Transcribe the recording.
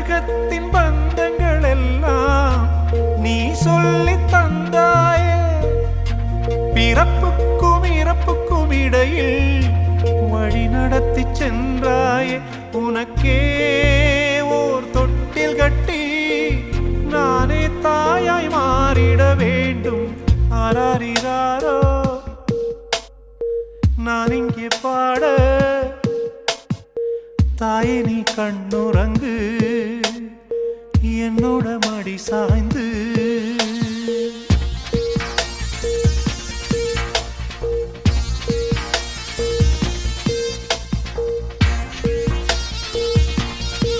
உலகத்தின் பந்தங்கள் எல்லாம் நீ சொல்லி தந்தாயே. பிறப்புக்கும் இறப்புக்கும் இடையில் வழி நடத்தி சென்றாயே. உனக்கே ஓர் தொட்டில் கட்டி நானே தாயாய் மாறிட வேண்டும். ஆராரிராரோ நான் இங்கே பாட, தாயே நீ கண்ணுறங்கு, என்னோட மடி சாய்ந்து